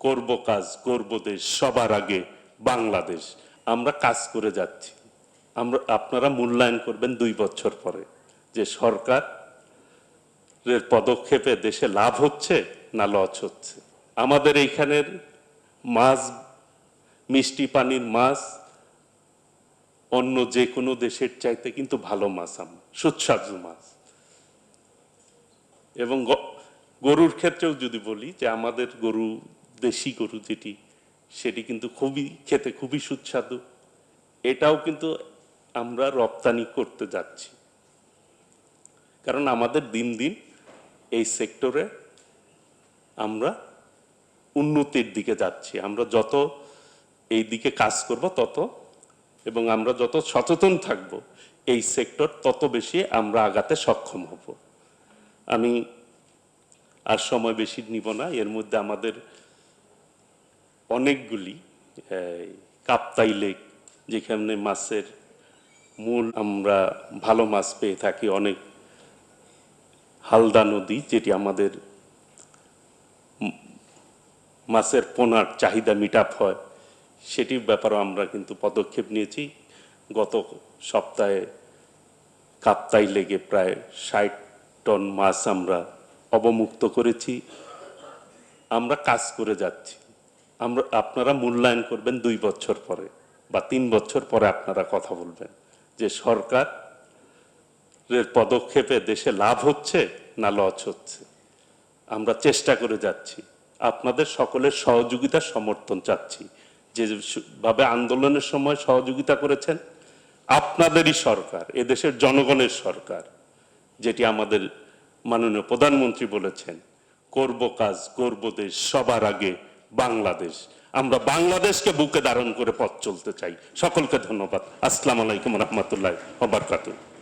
করব কাজ করব দেশ সবার আগে বাংলাদেশ। আমরা কাজ করে যাচ্ছি। আপনারা মূল্যায়ন করবেন 2 বছর পরে যে সরকারের পদক্ষেপে দেশে লাভ হচ্ছে না লস হচ্ছে। আমাদের এইখানের মাছ, মিষ্টি পানির মাছ অন্য যে কোনো দেশের চাইতে কিন্তু ভালো মাছ, সুস্বাদু মাছ। এবং গরুর ক্ষেত্রেও যদি বলি যে আমাদের গরু, দেশি গরু যেটি, সেটি কিন্তু খেতে খুবই সুস্বাদু। এটাও কিন্তু আমরা রপ্তানি করতে যাচ্ছি, কারণ আমাদের দিন দিন এই সেক্টরে আমরা উন্নতির দিকে যাচ্ছি। আমরা যত এই দিকে কাজ করব তত, এবং আমরা যত সচেতন থাকব এই সেক্টর তত বেশি আমরা আগাতে সক্ষম হব। আমি আর সময় বেশি নিব না। এর মধ্যে আমাদের অনেকগুলি কাপ্তাই লেক, যেখানে মাছের মূল আমরা ভালো মাছ পেয়ে থাকি, অনেক হালদা নদী, যেটি আমাদের মাছের পোনার চাহিদা মিট আপ হয়, সেটির ব্যাপারেও আমরা কিন্তু পদক্ষেপ নিয়েছি। গত সপ্তাহে কাপ্তাই লেগে প্রায় 60 টন মাছ আমরা অবমুক্ত করেছি। আমরা কাজ করে যাচ্ছি। আপনারা মূল্যায়ন করবেন 2 বছর পরে বা 3 বছর পরে। আপনারা কথা বলবেন যে সরকারের পদক্ষেপে দেশে লাভ হচ্ছে না লস হচ্ছে। আমরা চেষ্টা করে যাচ্ছি। আপনাদের সকলের সহযোগিতা, সমর্থন চাচ্ছি। যেভাবে আন্দোলনের সময় সহযোগিতা করেছেন, আপনাদেরই সরকার, এদেশের জনগণের সরকার, যেটি আমাদের মাননীয় প্রধানমন্ত্রী বলেছেন, করব কাজ করব দেশ সবার আগে বাংলাদেশ। আমরা বাংলাদেশকে বুকে ধারণ করে পথ চলতে চাই। সকলকে ধন্যবাদ। আসসালামু আলাইকুম রহমতুল্লাহ ওয়া বারাকাতুহু।